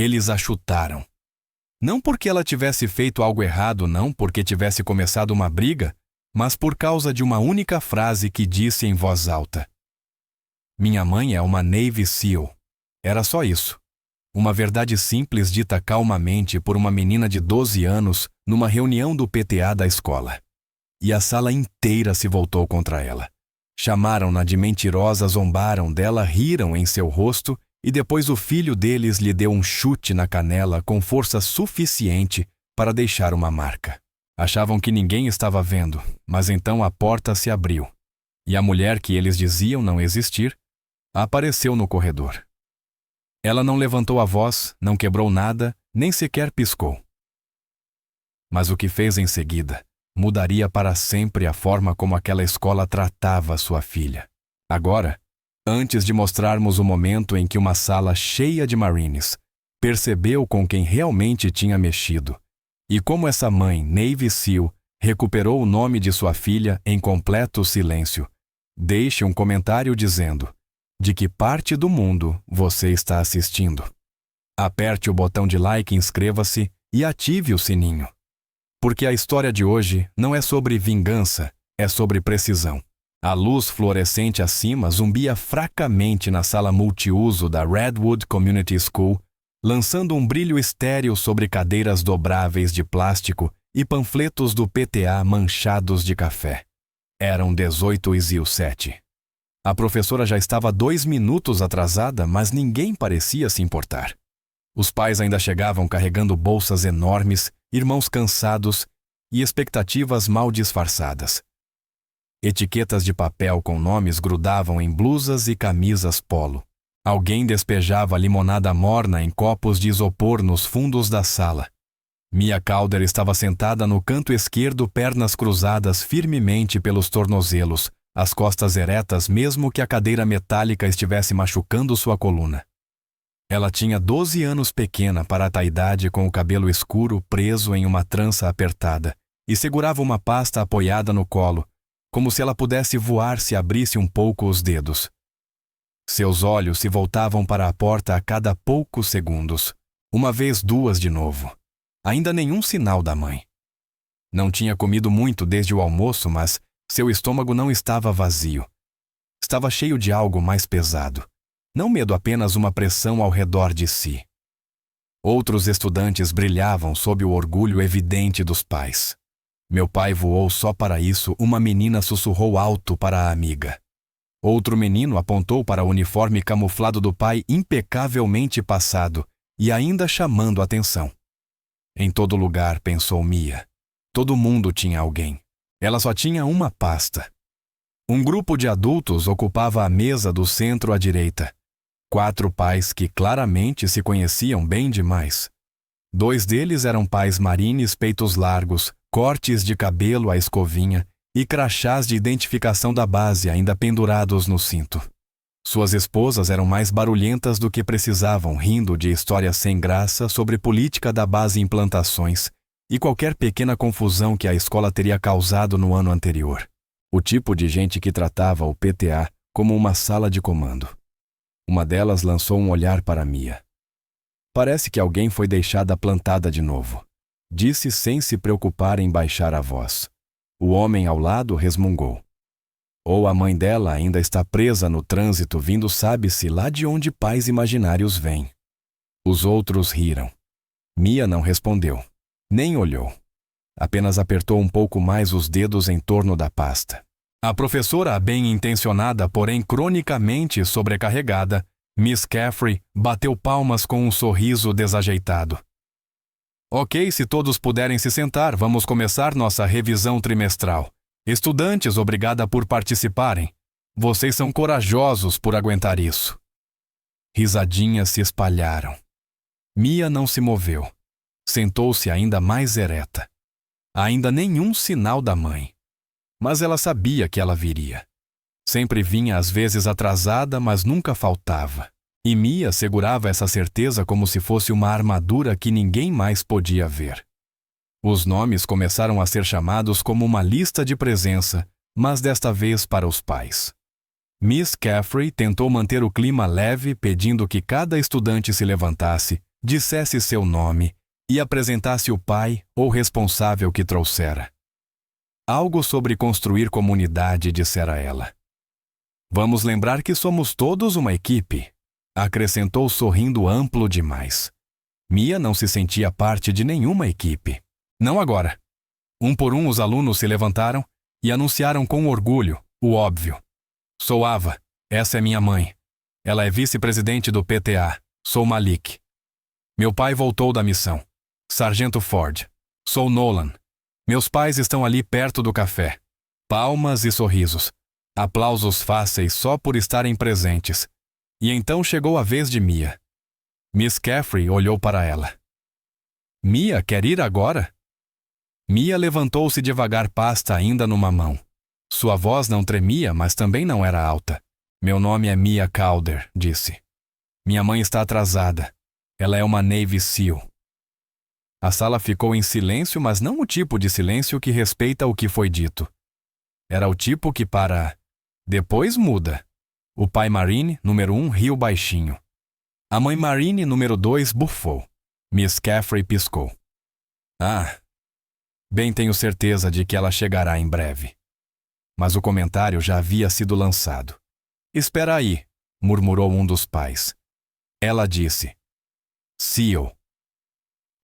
Eles a chutaram. Não porque ela tivesse feito algo errado, não porque tivesse começado uma briga, mas por causa de uma única frase que disse em voz alta. Minha mãe é uma Navy SEAL. Era só isso. Uma verdade simples dita calmamente por uma menina de 12 anos numa reunião do PTA da escola. E a sala inteira se voltou contra ela. Chamaram-na de mentirosa, zombaram dela, riram em seu rosto e depois o filho deles lhe deu um chute na canela com força suficiente para deixar uma marca. Achavam que ninguém estava vendo, mas então a porta se abriu. E a mulher que eles diziam não existir apareceu no corredor. Ela não levantou a voz, não quebrou nada, nem sequer piscou. Mas o que fez em seguida mudaria para sempre a forma como aquela escola tratava sua filha. Agora, antes de mostrarmos o momento em que uma sala cheia de Marines percebeu com quem realmente tinha mexido e como essa mãe, Navy SEAL, recuperou o nome de sua filha em completo silêncio, deixe um comentário dizendo de que parte do mundo você está assistindo. Aperte o botão de like, inscreva-se e ative o sininho. Porque a história de hoje não é sobre vingança, é sobre precisão. A luz fluorescente acima zumbia fracamente na sala multiuso da Redwood Community School, lançando um brilho estéril sobre cadeiras dobráveis de plástico e panfletos do PTA manchados de café. Eram 18h07. A professora já estava 2 minutos atrasada, mas ninguém parecia se importar. Os pais ainda chegavam carregando bolsas enormes, irmãos cansados e expectativas mal disfarçadas. Etiquetas de papel com nomes grudavam em blusas e camisas polo. Alguém despejava limonada morna em copos de isopor nos fundos da sala. Mia Calder estava sentada no canto esquerdo, pernas cruzadas firmemente pelos tornozelos, as costas eretas mesmo que a cadeira metálica estivesse machucando sua coluna. Ela tinha 12 anos, pequena para a taidade, com o cabelo escuro preso em uma trança apertada, e segurava uma pasta apoiada no colo, como se ela pudesse voar se abrisse um pouco os dedos. Seus olhos se voltavam para a porta a cada poucos segundos, uma vez, duas de novo. Ainda nenhum sinal da mãe. Não tinha comido muito desde o almoço, mas seu estômago não estava vazio. Estava cheio de algo mais pesado. Não medo, apenas uma pressão ao redor de si. Outros estudantes brilhavam sob o orgulho evidente dos pais. Meu pai voou só para isso, uma menina sussurrou alto para a amiga. Outro menino apontou para o uniforme camuflado do pai, impecavelmente passado, e ainda chamando a atenção. Em todo lugar, pensou Mia. Todo mundo tinha alguém. Ela só tinha uma pasta. Um grupo de adultos ocupava a mesa do centro à direita. 4 pais que claramente se conheciam bem demais. 2 deles eram pais marines, peitos largos, cortes de cabelo à escovinha e crachás de identificação da base ainda pendurados no cinto. Suas esposas eram mais barulhentas do que precisavam, rindo de histórias sem graça sobre política da base e implantações e qualquer pequena confusão que a escola teria causado no ano anterior. O tipo de gente que tratava o PTA como uma sala de comando. Uma delas lançou um olhar para Mia. Parece que alguém foi deixada plantada de novo, disse sem se preocupar em baixar a voz. O homem ao lado resmungou. Ou a mãe dela ainda está presa no trânsito, vindo sabe-se lá de onde pais imaginários vêm. Os outros riram. Mia não respondeu, nem olhou. Apenas apertou um pouco mais os dedos em torno da pasta. A professora, bem-intencionada, porém cronicamente sobrecarregada, Miss Caffrey, bateu palmas com um sorriso desajeitado. Ok, se todos puderem se sentar, vamos começar nossa revisão trimestral. Estudantes, obrigada por participarem. Vocês são corajosos por aguentar isso. Risadinhas se espalharam. Mia não se moveu. Sentou-se ainda mais ereta. Ainda nenhum sinal da mãe. Mas ela sabia que ela viria. Sempre vinha às vezes atrasada, mas nunca faltava. E Mia segurava essa certeza como se fosse uma armadura que ninguém mais podia ver. Os nomes começaram a ser chamados como uma lista de presença, mas desta vez para os pais. Miss Caffrey tentou manter o clima leve, pedindo que cada estudante se levantasse, dissesse seu nome e apresentasse o pai ou responsável que trouxera. Algo sobre construir comunidade, dissera ela. Vamos lembrar que somos todos uma equipe, acrescentou sorrindo amplo demais. Mia não se sentia parte de nenhuma equipe. Não agora. Um por um os alunos se levantaram e anunciaram com orgulho o óbvio. Sou Ava, essa é minha mãe. Ela é vice-presidente do PTA. Sou Malik. Meu pai voltou da missão. Sargento Ford. Sou Nolan. Meus pais estão ali perto do café. Palmas e sorrisos. Aplausos fáceis só por estarem presentes. E então chegou a vez de Mia. Miss Caffrey olhou para ela. Mia quer ir agora? Mia levantou-se devagar, pasta ainda numa mão. Sua voz não tremia, mas também não era alta. Meu nome é Mia Calder, disse. Minha mãe está atrasada. Ela é uma Navy SEAL. A sala ficou em silêncio, mas não o tipo de silêncio que respeita o que foi dito. Era o tipo que para... Depois muda. O pai Marine, número 1, riu baixinho. A mãe Marine, número 2, bufou. Miss Caffrey piscou. Ah, bem tenho certeza de que ela chegará em breve. Mas o comentário já havia sido lançado. Espera aí, murmurou um dos pais. Ela disse. SEAL.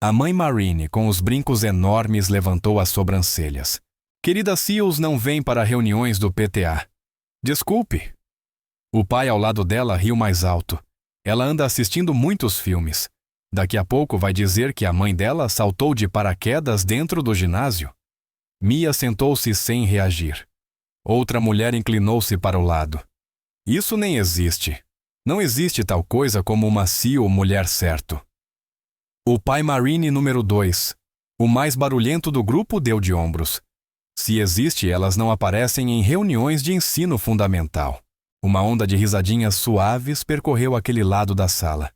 A mãe Marine, com os brincos enormes, levantou as sobrancelhas. Querida SEALs não vem para reuniões do PTA. Desculpe. O pai ao lado dela riu mais alto. Ela anda assistindo muitos filmes. Daqui a pouco vai dizer que a mãe dela saltou de paraquedas dentro do ginásio. Mia sentou-se sem reagir. Outra mulher inclinou-se para o lado. Isso nem existe. Não existe tal coisa como uma SEAL mulher certo. O pai Marine número 2, o mais barulhento do grupo, deu de ombros. Se existe, elas não aparecem em reuniões de ensino fundamental. Uma onda de risadinhas suaves percorreu aquele lado da sala.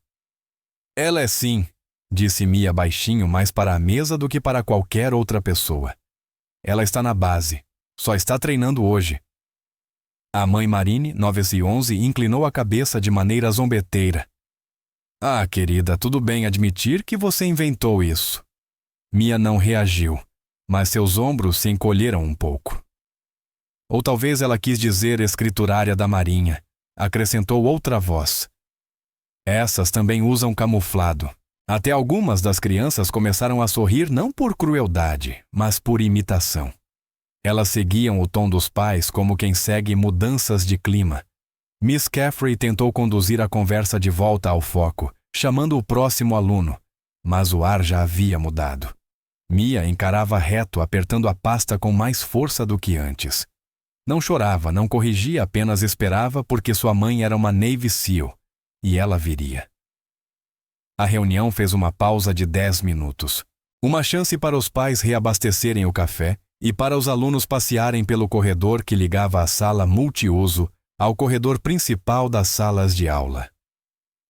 Ela é sim, disse Mia baixinho, mais para a mesa do que para qualquer outra pessoa. Ela está na base. Só está treinando hoje. A mãe Marine, 911, inclinou a cabeça de maneira zombeteira. Ah, querida, tudo bem admitir que você inventou isso. Mia não reagiu, mas seus ombros se encolheram um pouco. Ou talvez ela quis dizer escriturária da Marinha, acrescentou outra voz. Essas também usam camuflado. Até algumas das crianças começaram a sorrir não por crueldade, mas por imitação. Elas seguiam o tom dos pais como quem segue mudanças de clima. Miss Caffrey tentou conduzir a conversa de volta ao foco, chamando o próximo aluno, mas o ar já havia mudado. Mia encarava reto, apertando a pasta com mais força do que antes. Não chorava, não corrigia, apenas esperava porque sua mãe era uma Navy SEAL, e ela viria. A reunião fez uma pausa de 10 minutos. Uma chance para os pais reabastecerem o café e para os alunos passearem pelo corredor que ligava a sala multiuso ao corredor principal das salas de aula.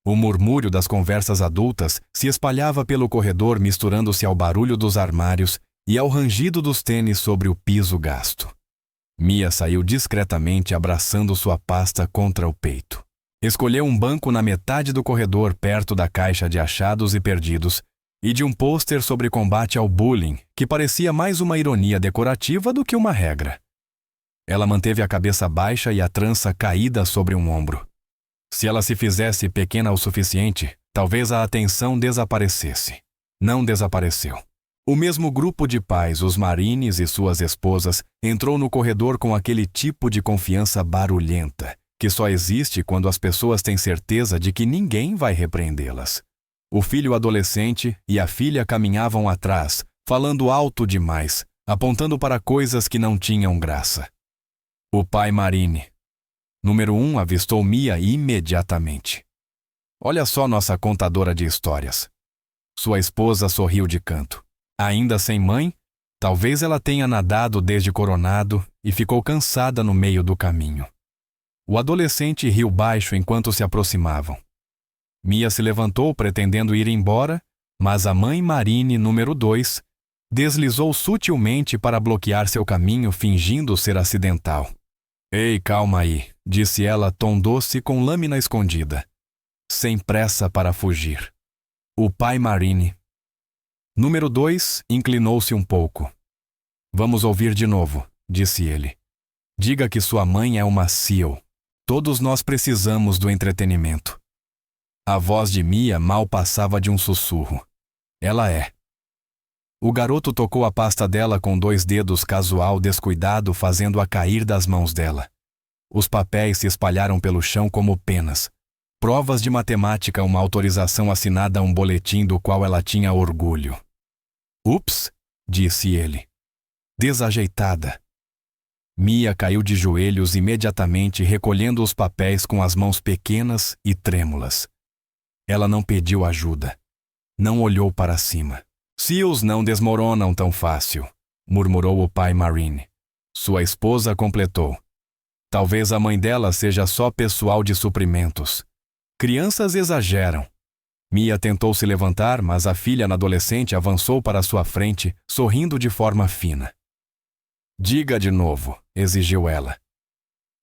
O murmúrio das conversas adultas se espalhava pelo corredor, misturando-se ao barulho dos armários e ao rangido dos tênis sobre o piso gasto. Mia saiu discretamente, abraçando sua pasta contra o peito. Escolheu um banco na metade do corredor, perto da caixa de achados e perdidos, e de um pôster sobre combate ao bullying, que parecia mais uma ironia decorativa do que uma regra. Ela manteve a cabeça baixa e a trança caída sobre um ombro. Se ela se fizesse pequena o suficiente, talvez a atenção desaparecesse. Não desapareceu. O mesmo grupo de pais, os Marines e suas esposas, entrou no corredor com aquele tipo de confiança barulhenta, que só existe quando as pessoas têm certeza de que ninguém vai repreendê-las. O filho adolescente e a filha caminhavam atrás, falando alto demais, apontando para coisas que não tinham graça. O pai Marine, número 1, avistou Mia imediatamente. Olha só nossa contadora de histórias. Sua esposa sorriu de canto. Ainda sem mãe, talvez ela tenha nadado desde Coronado e ficou cansada no meio do caminho. O adolescente riu baixo enquanto se aproximavam. Mia se levantou pretendendo ir embora, mas a mãe Marine, número 2, deslizou sutilmente para bloquear seu caminho, fingindo ser acidental. Ei, calma aí, disse ela, tom doce com lâmina escondida. Sem pressa para fugir. O pai Marine. Número 2 inclinou-se um pouco. Vamos ouvir de novo, disse ele. Diga que sua mãe é uma SEAL. Todos nós precisamos do entretenimento. A voz de Mia mal passava de um sussurro. Ela é. O garoto tocou a pasta dela com 2 dedos casual descuidado, fazendo-a cair das mãos dela. Os papéis se espalharam pelo chão como penas. Provas de matemática, uma autorização assinada a um boletim do qual ela tinha orgulho. Ups, disse ele. Desajeitada. Mia caiu de joelhos imediatamente, recolhendo os papéis com as mãos pequenas e trêmulas. Ela não pediu ajuda. Não olhou para cima. SEALs não desmoronam tão fácil, murmurou o pai Marine. Sua esposa completou. Talvez a mãe dela seja só pessoal de suprimentos. Crianças exageram. Mia tentou se levantar, mas a filha adolescente avançou para sua frente, sorrindo de forma fina. Diga de novo, exigiu ela.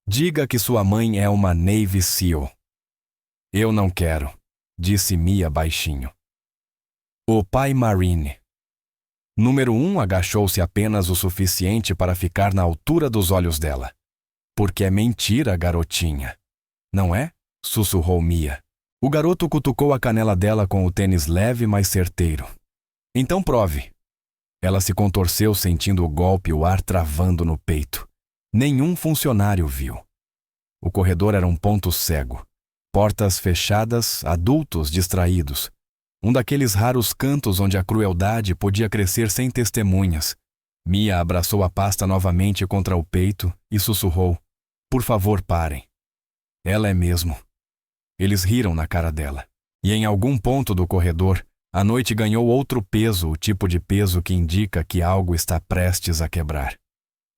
Diga que sua mãe é uma Navy SEAL. Eu não quero, disse Mia baixinho. O pai Marine. Número 1 agachou-se apenas o suficiente para ficar na altura dos olhos dela. Porque é mentira, garotinha. Não é? Sussurrou Mia. O garoto cutucou a canela dela com o tênis leve, mas certeiro. Então prove. Ela se contorceu, sentindo o golpe, o ar travando no peito. Nenhum funcionário viu. O corredor era um ponto cego. Portas fechadas, adultos distraídos. Um daqueles raros cantos onde a crueldade podia crescer sem testemunhas. Mia abraçou a pasta novamente contra o peito e sussurrou. Por favor, parem. Ela é mesmo. Eles riram na cara dela. E em algum ponto do corredor, a noite ganhou outro peso, o tipo de peso que indica que algo está prestes a quebrar.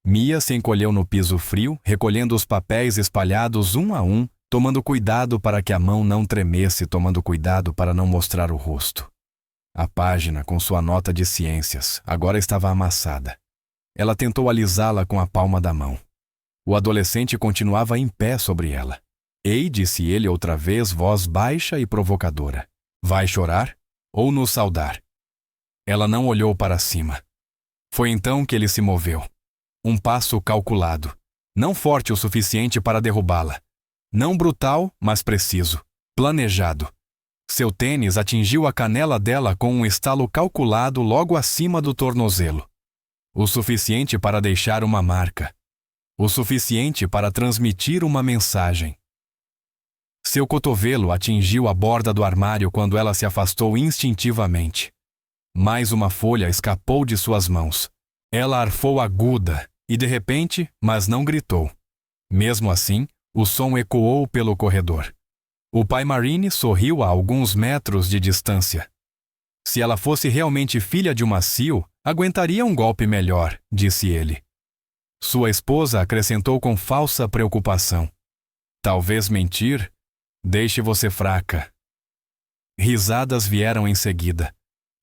Mia se encolheu no piso frio, recolhendo os papéis espalhados um a um, tomando cuidado para que a mão não tremesse, tomando cuidado para não mostrar o rosto. A página, com sua nota de ciências, agora estava amassada. Ela tentou alisá-la com a palma da mão. O adolescente continuava em pé sobre ela. Ei, disse ele outra vez, voz baixa e provocadora. Vai chorar ou nos saudar? Ela não olhou para cima. Foi então que ele se moveu. Um passo calculado. Não forte o suficiente para derrubá-la. Não brutal, mas preciso. Planejado. Seu tênis atingiu a canela dela com um estalo calculado logo acima do tornozelo. O suficiente para deixar uma marca. O suficiente para transmitir uma mensagem. Seu cotovelo atingiu a borda do armário quando ela se afastou instintivamente. Mais uma folha escapou de suas mãos. Ela arfou aguda e, de repente, mas não gritou. Mesmo assim, o som ecoou pelo corredor. O pai Marine sorriu a alguns metros de distância. Se ela fosse realmente filha de uma SEAL, aguentaria um golpe melhor, disse ele. Sua esposa acrescentou com falsa preocupação. Talvez mentir deixe você fraca. Risadas vieram em seguida.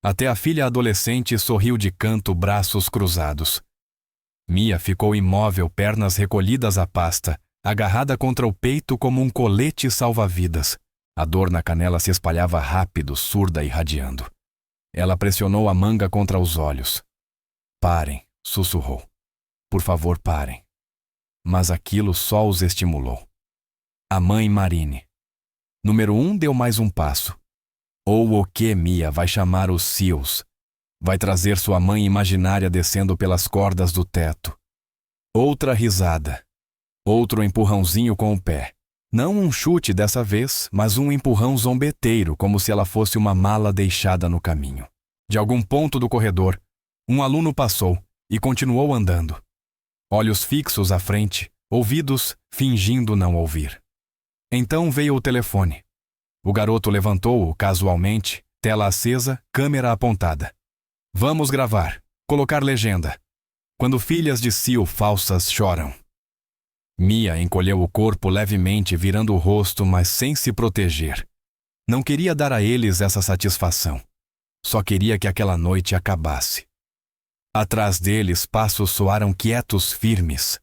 Até a filha adolescente sorriu de canto, braços cruzados. Mia ficou imóvel, pernas recolhidas à pasta, agarrada contra o peito como um colete salva-vidas. A dor na canela se espalhava rápido, surda e radiando. Ela pressionou a manga contra os olhos. Parem, sussurrou. Por favor, parem. Mas aquilo só os estimulou. A mãe Marine. Número 1 deu mais um passo. Ou o que Mia vai chamar os SEALs? Vai trazer sua mãe imaginária descendo pelas cordas do teto. Outra risada. Outro empurrãozinho com o pé. Não um chute dessa vez, mas um empurrão zombeteiro, como se ela fosse uma mala deixada no caminho. De algum ponto do corredor, um aluno passou e continuou andando. Olhos fixos à frente, ouvidos fingindo não ouvir. Então veio o telefone. O garoto levantou-o casualmente, tela acesa, câmera apontada. Vamos gravar, colocar legenda. Quando filhas de SEAL falsas choram. Mia encolheu o corpo levemente, virando o rosto, mas sem se proteger. Não queria dar a eles essa satisfação. Só queria que aquela noite acabasse. Atrás deles, passos soaram quietos, firmes.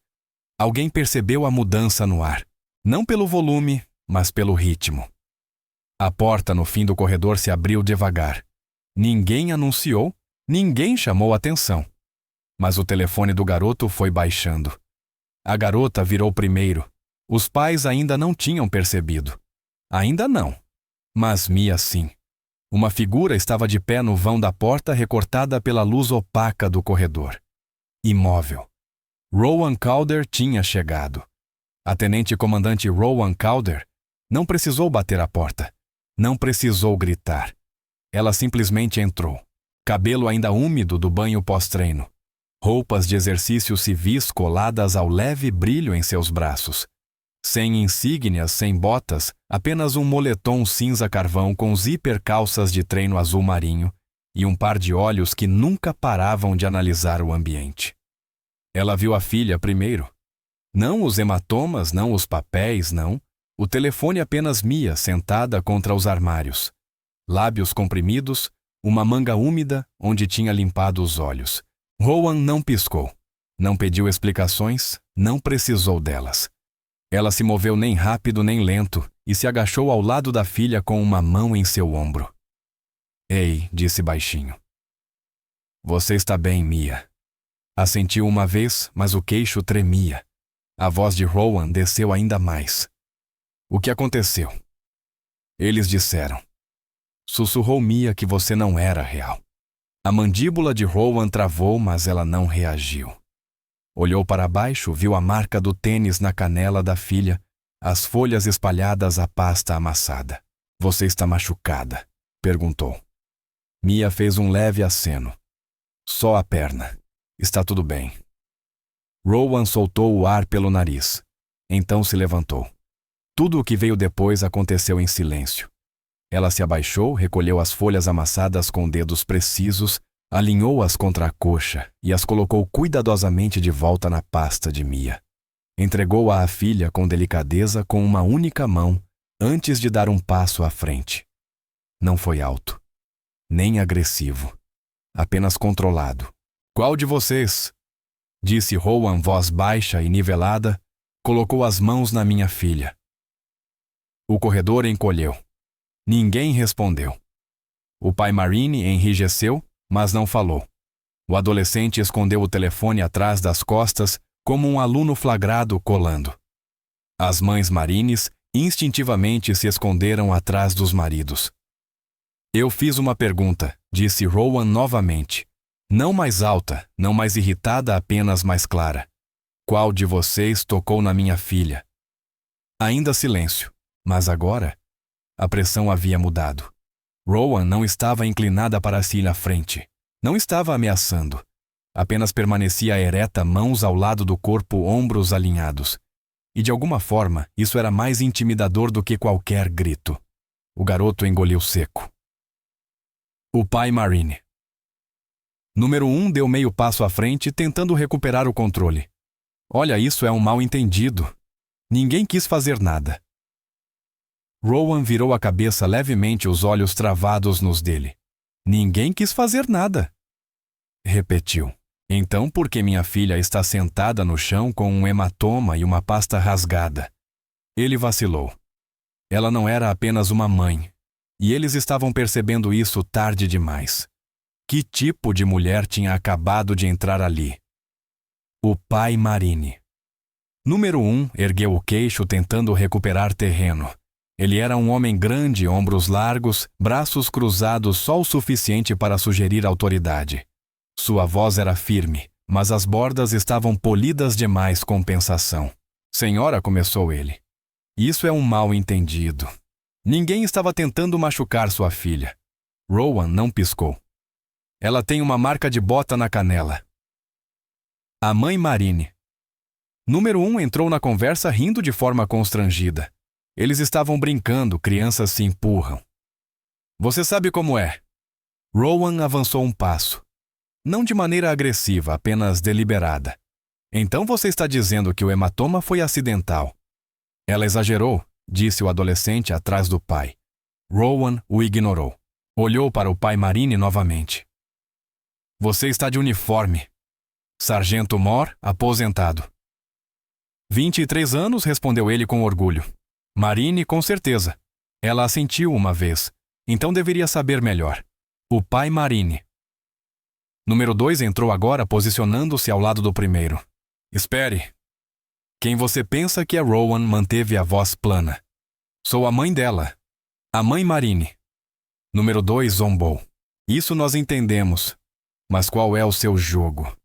Alguém percebeu a mudança no ar. Não pelo volume, mas pelo ritmo. A porta no fim do corredor se abriu devagar. Ninguém anunciou, ninguém chamou atenção. Mas o telefone do garoto foi baixando. A garota virou primeiro. Os pais ainda não tinham percebido. Ainda não. Mas Mia sim. Uma figura estava de pé no vão da porta recortada pela luz opaca do corredor. Imóvel. Rowan Calder tinha chegado. A tenente-comandante Rowan Calder não precisou bater a porta. Não precisou gritar. Ela simplesmente entrou. Cabelo ainda úmido do banho pós-treino. Roupas de exercícios civis coladas ao leve brilho em seus braços. Sem insígnias, sem botas, apenas um moletom cinza carvão com zíper calças de treino azul marinho e um par de olhos que nunca paravam de analisar o ambiente. Ela viu a filha primeiro. Não os hematomas, não os papéis, não. O telefone apenas Mia sentada contra os armários. Lábios comprimidos, uma manga úmida onde tinha limpado os olhos. Rowan não piscou. Não pediu explicações, não precisou delas. Ela se moveu nem rápido nem lento e se agachou ao lado da filha com uma mão em seu ombro. Ei, disse baixinho. Você está bem, Mia. Assentiu uma vez, mas o queixo tremia. A voz de Rowan desceu ainda mais. O que aconteceu? Eles disseram. Sussurrou Mia que você não era real. A mandíbula de Rowan travou, mas ela não reagiu. Olhou para baixo, viu a marca do tênis na canela da filha, as folhas espalhadas à pasta amassada. Você está machucada? Perguntou. Mia fez um leve aceno. Só a perna. Está tudo bem. Rowan soltou o ar pelo nariz. Então se levantou. Tudo o que veio depois aconteceu em silêncio. Ela se abaixou, recolheu as folhas amassadas com dedos precisos, alinhou-as contra a coxa e as colocou cuidadosamente de volta na pasta de Mia. Entregou-a à filha com delicadeza com uma única mão, antes de dar um passo à frente. Não foi alto, nem agressivo, apenas controlado. Qual de vocês? Disse Rowan, voz baixa e nivelada, colocou as mãos na minha filha. O corredor encolheu. Ninguém respondeu. O pai Marine enrijeceu, mas não falou. O adolescente escondeu o telefone atrás das costas, como um aluno flagrado colando. As mães Marines instintivamente se esconderam atrás dos maridos. Eu fiz uma pergunta, disse Rowan novamente. Não mais alta, não mais irritada, apenas mais clara. Qual de vocês tocou na minha filha? Ainda silêncio, mas agora a pressão havia mudado. Rowan não estava inclinada para si na frente. Não estava ameaçando. Apenas permanecia ereta, mãos ao lado do corpo, ombros alinhados. E de alguma forma, isso era mais intimidador do que qualquer grito. O garoto engoliu seco. O pai Marine. Número 1 deu meio passo à frente, tentando recuperar o controle. Olha, isso é um mal-entendido. Ninguém quis fazer nada. Rowan virou a cabeça levemente, os olhos travados nos dele. Ninguém quis fazer nada. Repetiu. Então por que minha filha está sentada no chão com um hematoma e uma pasta rasgada? Ele vacilou. Ela não era apenas uma mãe. E eles estavam percebendo isso tarde demais. Que tipo de mulher tinha acabado de entrar ali? O pai Marine. Número 1 ergueu o queixo tentando recuperar terreno. Ele era um homem grande, ombros largos, braços cruzados só o suficiente para sugerir autoridade. Sua voz era firme, mas as bordas estavam polidas demais com pensação. Senhora, começou ele. Isso é um mal-entendido. Ninguém estava tentando machucar sua filha. Rowan não piscou. Ela tem uma marca de bota na canela. A mãe Marine. Número 1 entrou na conversa rindo de forma constrangida. Eles estavam brincando, crianças se empurram. Você sabe como é. Rowan avançou um passo. Não de maneira agressiva, apenas deliberada. Então você está dizendo que o hematoma foi acidental. Ela exagerou, disse o adolescente atrás do pai. Rowan o ignorou. Olhou para o pai Marine novamente. Você está de uniforme. Sargento Moore, aposentado. 23 anos, respondeu ele com orgulho. Marine, com certeza. Ela assentiu uma vez, então deveria saber melhor. O pai Marine. Número 2 entrou agora posicionando-se ao lado do primeiro. Espere. Quem você pensa que é Rowan manteve a voz plana. Sou a mãe dela. A mãe Marine. Número 2 zombou. Isso nós entendemos. Mas qual é o seu jogo?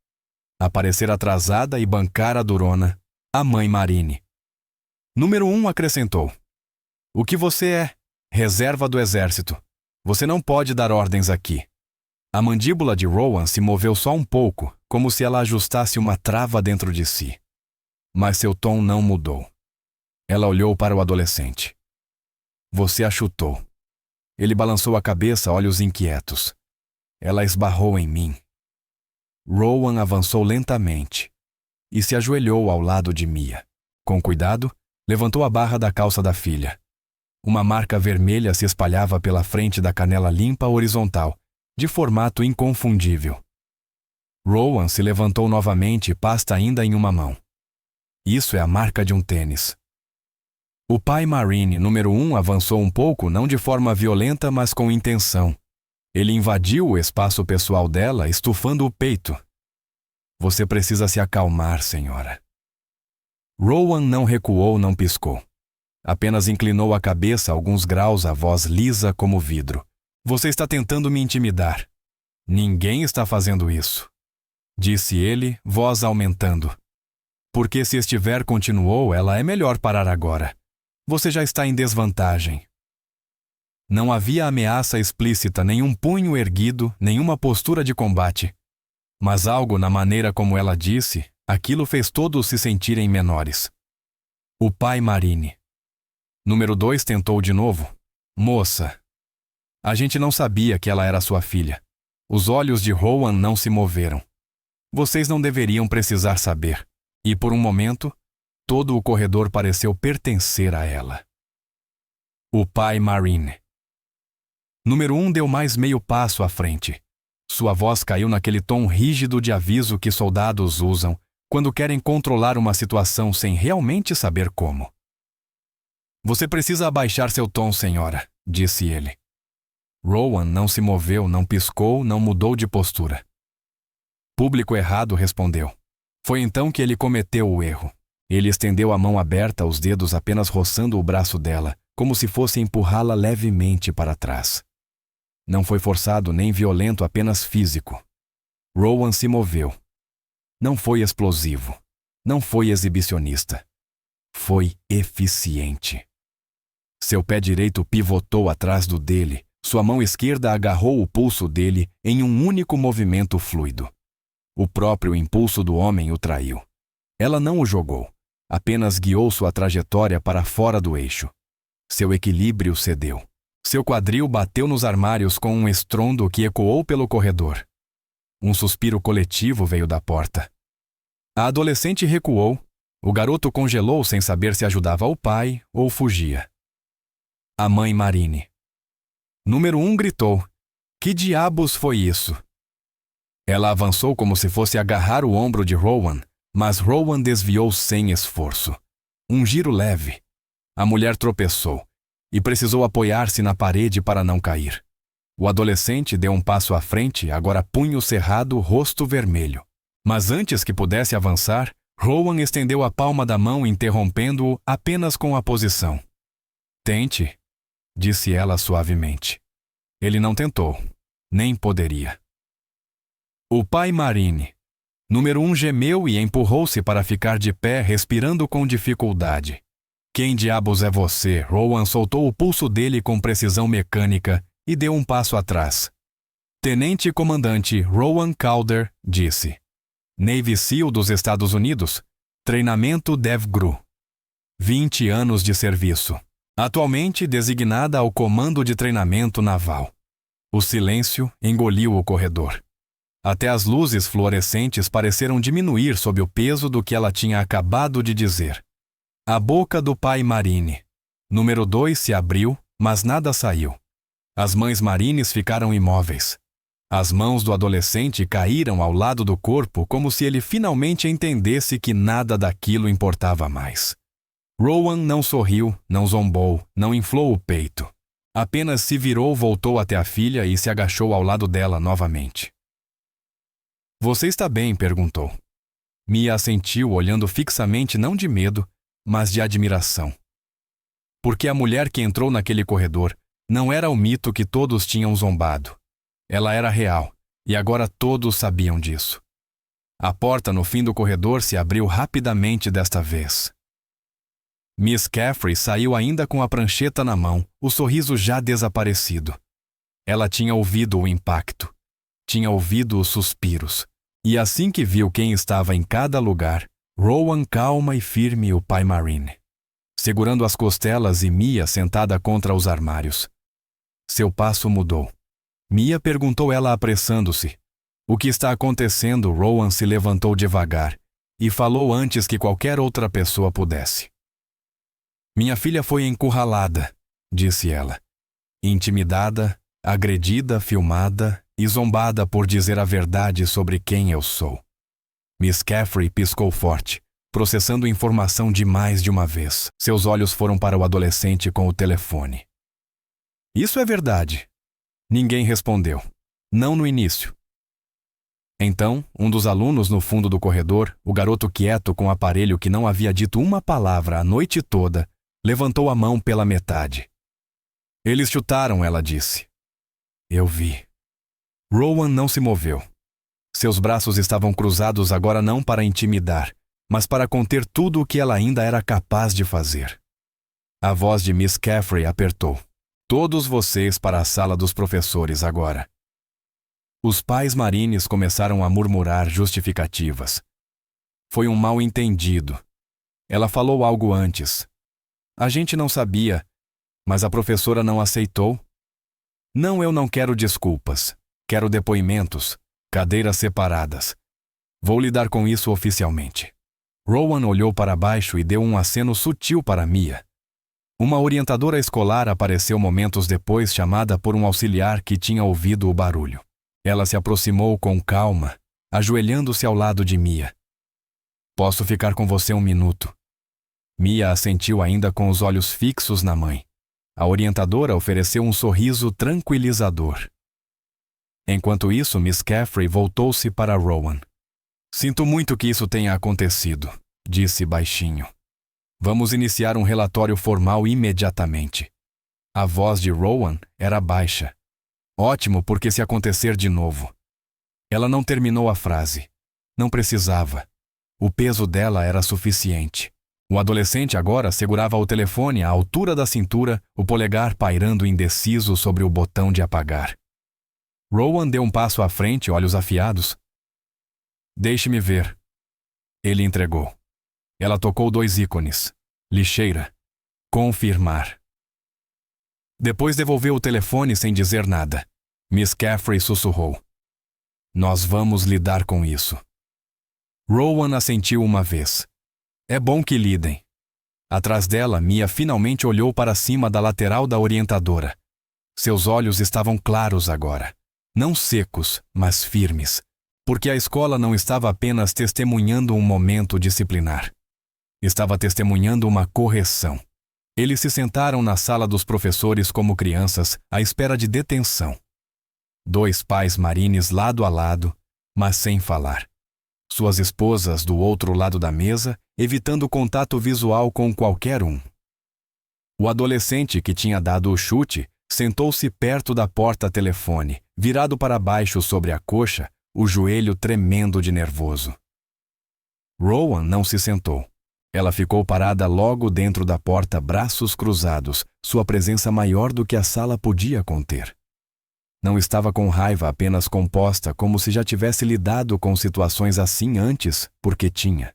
Aparecer atrasada e bancar a durona, a mãe Marine. Número 1 acrescentou. O que você é? Reserva do exército. Você não pode dar ordens aqui. A mandíbula de Rowan se moveu só um pouco, como se ela ajustasse uma trava dentro de si. Mas seu tom não mudou. Ela olhou para o adolescente. Você a chutou. Ele balançou a cabeça, olhos inquietos. Ela esbarrou em mim. Rowan avançou lentamente e se ajoelhou ao lado de Mia. Com cuidado, levantou a barra da calça da filha. Uma marca vermelha se espalhava pela frente da canela limpa horizontal, de formato inconfundível. Rowan se levantou novamente, pasta ainda em uma mão. Isso é a marca de um tênis. O pai Marine número 1 avançou um pouco, não de forma violenta, mas com intenção. Ele invadiu o espaço pessoal dela, estufando o peito. Você precisa se acalmar, senhora. Rowan não recuou, não piscou. Apenas inclinou a cabeça alguns graus, a voz lisa como vidro. Você está tentando me intimidar. Ninguém está fazendo isso, disse ele, voz aumentando. Porque se estiver, continuou, ela é melhor parar agora. Você já está em desvantagem. Não havia ameaça explícita, nenhum punho erguido, nenhuma postura de combate. Mas algo na maneira como ela disse, aquilo fez todos se sentirem menores. O pai Marine. Número 2 tentou de novo. Moça. A gente não sabia que ela era sua filha. Os olhos de Rowan não se moveram. Vocês não deveriam precisar saber. E por um momento, todo o corredor pareceu pertencer a ela. O pai Marine. Número 1 deu mais meio passo à frente. Sua voz caiu naquele tom rígido de aviso que soldados usam quando querem controlar uma situação sem realmente saber como. Você precisa abaixar seu tom, senhora, disse ele. Rowan não se moveu, não piscou, não mudou de postura. Público errado, respondeu. Foi então que ele cometeu o erro. Ele estendeu a mão aberta, os dedos apenas roçando o braço dela, como se fosse empurrá-la levemente para trás. Não foi forçado nem violento, apenas físico. Rowan se moveu. Não foi explosivo. Não foi exibicionista. Foi eficiente. Seu pé direito pivotou atrás do dele, sua mão esquerda agarrou o pulso dele em um único movimento fluido. O próprio impulso do homem o traiu. Ela não o jogou, apenas guiou sua trajetória para fora do eixo. Seu equilíbrio cedeu. Seu quadril bateu nos armários com um estrondo que ecoou pelo corredor. Um suspiro coletivo veio da porta. A adolescente recuou. O garoto congelou sem saber se ajudava o pai ou fugia. A mãe Marine. Número 1 gritou. Que diabos foi isso? Ela avançou como se fosse agarrar o ombro de Rowan, mas Rowan desviou sem esforço. Um giro leve. A mulher tropeçou e precisou apoiar-se na parede para não cair. O adolescente deu um passo à frente, agora punho cerrado, rosto vermelho. Mas antes que pudesse avançar, Rowan estendeu a palma da mão, interrompendo-o apenas com a posição. Tente, disse ela suavemente. Ele não tentou, nem poderia. O pai Marine. Número 1 gemeu e empurrou-se para ficar de pé, respirando com dificuldade. Quem diabos é você? Rowan soltou o pulso dele com precisão mecânica e deu um passo atrás. Tenente Comandante Rowan Calder disse. Navy SEAL dos Estados Unidos. Treinamento DevGru. 20 anos de serviço. Atualmente designada ao Comando de Treinamento Naval. O silêncio engoliu o corredor. Até as luzes fluorescentes pareceram diminuir sob o peso do que ela tinha acabado de dizer. A boca do pai Marine. Número 2 se abriu, mas nada saiu. As mães Marines ficaram imóveis. As mãos do adolescente caíram ao lado do corpo como se ele finalmente entendesse que nada daquilo importava mais. Rowan não sorriu, não zombou, não inflou o peito. Apenas se virou, voltou até a filha e se agachou ao lado dela novamente. Você está bem? Perguntou. Mia assentiu, olhando fixamente não de medo, mas de admiração. Porque a mulher que entrou naquele corredor não era o mito que todos tinham zombado. Ela era real, e agora todos sabiam disso. A porta no fim do corredor se abriu rapidamente desta vez. Miss Caffrey saiu ainda com a prancheta na mão, o sorriso já desaparecido. Ela tinha ouvido o impacto. Tinha ouvido os suspiros. E assim que viu quem estava em cada lugar, Rowan calma e firme e o pai Marine, segurando as costelas e Mia sentada contra os armários. Seu passo mudou. Mia perguntou ela apressando-se. O que está acontecendo? Rowan se levantou devagar e falou antes que qualquer outra pessoa pudesse. Minha filha foi encurralada, disse ela. Intimidada, agredida, filmada e zombada por dizer a verdade sobre quem eu sou. Miss Caffrey piscou forte, processando informação de mais de uma vez. Seus olhos foram para o adolescente com o telefone. Isso é verdade. Ninguém respondeu. Não no início. Então, um dos alunos no fundo do corredor, o garoto quieto com o aparelho que não havia dito uma palavra a noite toda, levantou a mão pela metade. Eles chutaram, ela disse. Eu vi. Rowan não se moveu. Seus braços estavam cruzados agora não para intimidar, mas para conter tudo o que ela ainda era capaz de fazer. A voz de Miss Caffrey apertou. Todos vocês para a sala dos professores agora. Os pais Marines começaram a murmurar justificativas. Foi um mal-entendido. Ela falou algo antes. A gente não sabia, mas a professora não aceitou. Não, eu não quero desculpas. Quero depoimentos, cadeiras separadas. Vou lidar com isso oficialmente. Rowan olhou para baixo e deu um aceno sutil para Mia. Uma orientadora escolar apareceu momentos depois, chamada por um auxiliar que tinha ouvido o barulho. Ela se aproximou com calma, ajoelhando-se ao lado de Mia. Posso ficar com você um minuto? Mia assentiu ainda com os olhos fixos na mãe. A orientadora ofereceu um sorriso tranquilizador. Enquanto isso, Miss Caffrey voltou-se para Rowan. Sinto muito que isso tenha acontecido, disse baixinho. Vamos iniciar um relatório formal imediatamente. A voz de Rowan era baixa. Ótimo, porque se acontecer de novo. Ela não terminou a frase. Não precisava. O peso dela era suficiente. O adolescente agora segurava o telefone à altura da cintura, o polegar pairando indeciso sobre o botão de apagar. Rowan deu um passo à frente, olhos afiados. Deixe-me ver. Ele entregou. Ela tocou 2 ícones. Lixeira. Confirmar. Depois devolveu o telefone sem dizer nada. Miss Caffrey sussurrou. Nós vamos lidar com isso. Rowan assentiu uma vez. É bom que lidem. Atrás dela, Mia finalmente olhou para cima da lateral da orientadora. Seus olhos estavam claros agora. Não secos, mas firmes. Porque a escola não estava apenas testemunhando um momento disciplinar. Estava testemunhando uma correção. Eles se sentaram na sala dos professores como crianças, à espera de detenção. 2 pais Marines lado a lado, mas sem falar. Suas esposas do outro lado da mesa, evitando contato visual com qualquer um. O adolescente que tinha dado o chute sentou-se perto da porta-telefone, virado para baixo sobre a coxa, o joelho tremendo de nervoso. Rowan não se sentou. Ela ficou parada logo dentro da porta, braços cruzados, sua presença maior do que a sala podia conter. Não estava com raiva, apenas composta, como se já tivesse lidado com situações assim antes, porque tinha.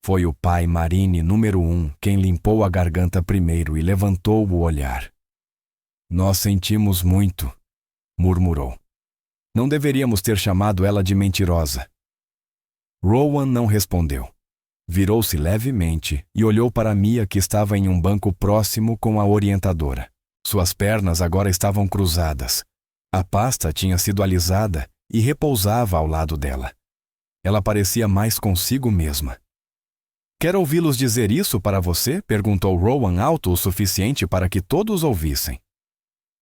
Foi o pai Marine número 1 quem limpou a garganta primeiro e levantou o olhar. Nós sentimos muito, murmurou. Não deveríamos ter chamado ela de mentirosa. Rowan não respondeu. Virou-se levemente e olhou para Mia, que estava em um banco próximo com a orientadora. Suas pernas agora estavam cruzadas. A pasta tinha sido alisada e repousava ao lado dela. Ela parecia mais consigo mesma. Quer ouvi-los dizer isso para você? Perguntou Rowan alto o suficiente para que todos ouvissem.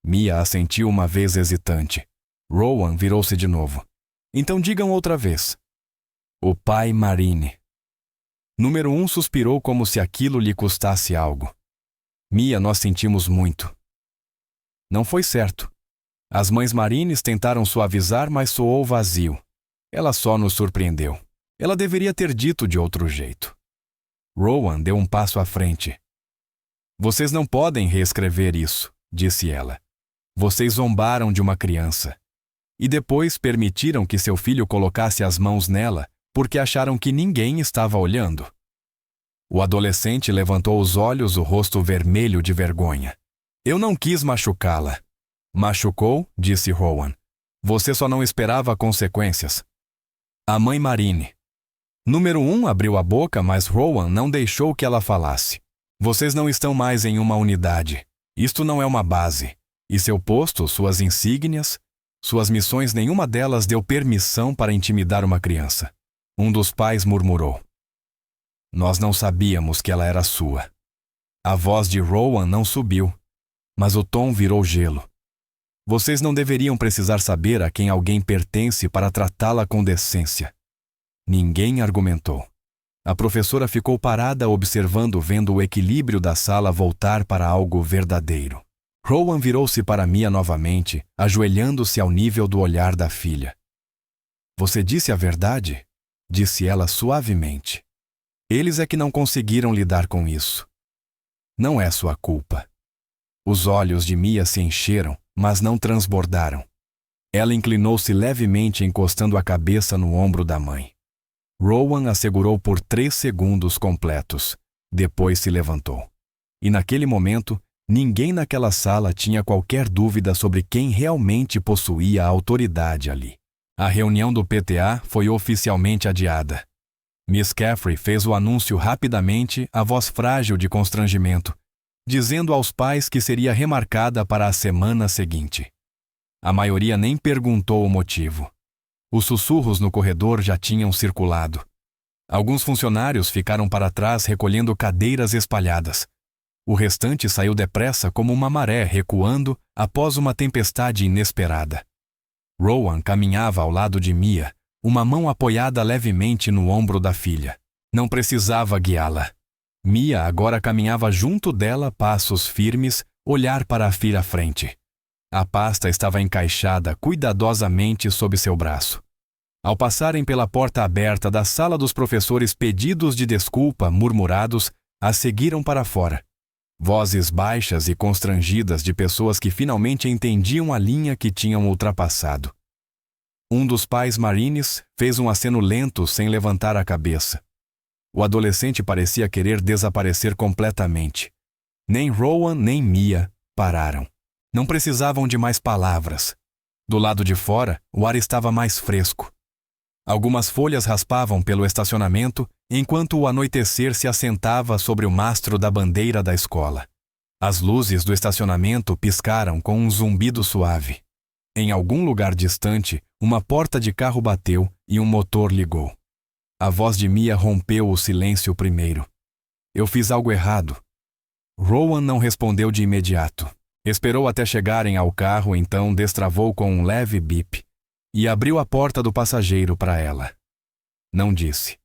Mia assentiu uma vez hesitante. Rowan virou-se de novo. Então digam outra vez. O pai Marine. Número 1 suspirou como se aquilo lhe custasse algo. Mia, nós sentimos muito. Não foi certo. As mães Marines tentaram suavizar, mas soou vazio. Ela só nos surpreendeu. Ela deveria ter dito de outro jeito. Rowan deu um passo à frente. Vocês não podem reescrever isso, disse ela. Vocês zombaram de uma criança. E depois permitiram que seu filho colocasse as mãos nela porque acharam que ninguém estava olhando. O adolescente levantou os olhos, o rosto vermelho de vergonha. Eu não quis machucá-la. Machucou, disse Rowan. Você só não esperava consequências. A mãe Marine. Número 1 abriu a boca, mas Rowan não deixou que ela falasse. Vocês não estão mais em uma unidade. Isto não é uma base. E seu posto, suas insígnias, suas missões, nenhuma delas deu permissão para intimidar uma criança. Um dos pais murmurou. Nós não sabíamos que ela era sua. A voz de Rowan não subiu, mas o tom virou gelo. Vocês não deveriam precisar saber a quem alguém pertence para tratá-la com decência. Ninguém argumentou. A professora ficou parada observando, vendo o equilíbrio da sala voltar para algo verdadeiro. Rowan virou-se para Mia novamente, ajoelhando-se ao nível do olhar da filha. Você disse a verdade? Disse ela suavemente. Eles é que não conseguiram lidar com isso. Não é sua culpa. Os olhos de Mia se encheram, mas não transbordaram. Ela inclinou-se levemente, encostando a cabeça no ombro da mãe. Rowan a segurou por 3 segundos completos. Depois se levantou. E naquele momento, ninguém naquela sala tinha qualquer dúvida sobre quem realmente possuía a autoridade ali. A reunião do PTA foi oficialmente adiada. Miss Caffrey fez o anúncio rapidamente, a voz frágil de constrangimento, dizendo aos pais que seria remarcada para a semana seguinte. A maioria nem perguntou o motivo. Os sussurros no corredor já tinham circulado. Alguns funcionários ficaram para trás recolhendo cadeiras espalhadas. O restante saiu depressa como uma maré recuando após uma tempestade inesperada. Rowan caminhava ao lado de Mia, uma mão apoiada levemente no ombro da filha. Não precisava guiá-la. Mia agora caminhava junto dela, passos firmes, olhar para a filha à frente. A pasta estava encaixada cuidadosamente sob seu braço. Ao passarem pela porta aberta da sala dos professores, pedidos de desculpa murmurados a seguiram para fora. Vozes baixas e constrangidas de pessoas que finalmente entendiam a linha que tinham ultrapassado. Um dos pais Marines fez um aceno lento sem levantar a cabeça. O adolescente parecia querer desaparecer completamente. Nem Rowan nem Mia pararam. Não precisavam de mais palavras. Do lado de fora, o ar estava mais fresco. Algumas folhas raspavam pelo estacionamento, enquanto o anoitecer se assentava sobre o mastro da bandeira da escola. As luzes do estacionamento piscaram com um zumbido suave. Em algum lugar distante, uma porta de carro bateu e um motor ligou. A voz de Mia rompeu o silêncio primeiro. Eu fiz algo errado. Rowan não respondeu de imediato. Esperou até chegarem ao carro, então destravou com um leve bip e abriu a porta do passageiro para ela. Não disse.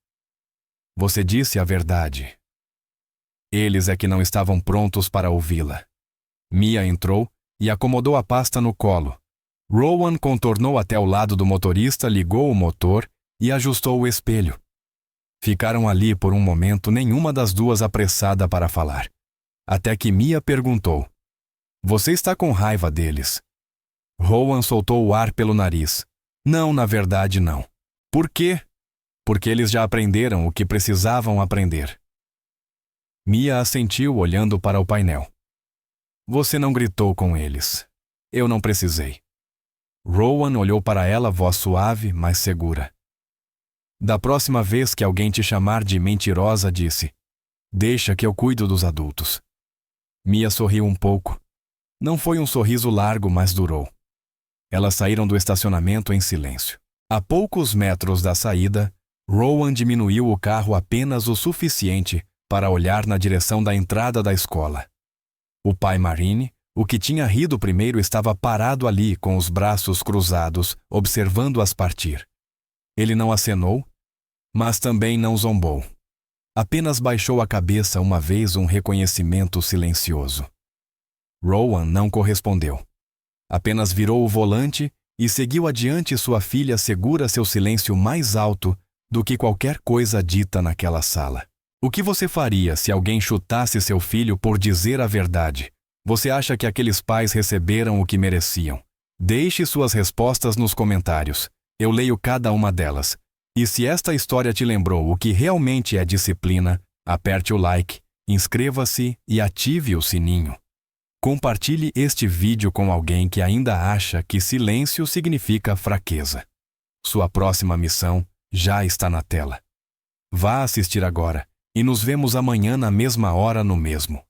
Você disse a verdade. Eles é que não estavam prontos para ouvi-la. Mia entrou e acomodou a pasta no colo. Rowan contornou até o lado do motorista, ligou o motor e ajustou o espelho. Ficaram ali por um momento, nenhuma das duas apressada para falar. Até que Mia perguntou. Você está com raiva deles? Rowan soltou o ar pelo nariz. Não, na verdade não. Por quê? Porque eles já aprenderam o que precisavam aprender. Mia assentiu olhando para o painel. Você não gritou com eles. Eu não precisei. Rowan olhou para ela, voz suave, mas segura. Da próxima vez que alguém te chamar de mentirosa, disse. Deixa que eu cuido dos adultos. Mia sorriu um pouco. Não foi um sorriso largo, mas durou. Elas saíram do estacionamento em silêncio. A poucos metros da saída, Rowan diminuiu o carro apenas o suficiente para olhar na direção da entrada da escola. O pai Marine, o que tinha rido primeiro, estava parado ali com os braços cruzados, observando-as partir. Ele não acenou, mas também não zombou. Apenas baixou a cabeça uma vez, um reconhecimento silencioso. Rowan não correspondeu. Apenas virou o volante e seguiu adiante. Sua filha segura seu silêncio mais alto do que qualquer coisa dita naquela sala. O que você faria se alguém chutasse seu filho por dizer a verdade? Você acha que aqueles pais receberam o que mereciam? Deixe suas respostas nos comentários. Eu leio cada uma delas. E se esta história te lembrou o que realmente é disciplina, aperte o like, inscreva-se e ative o sininho. Compartilhe este vídeo com alguém que ainda acha que silêncio significa fraqueza. Sua próxima missão já está na tela. Vá assistir agora e nos vemos amanhã na mesma hora no mesmo.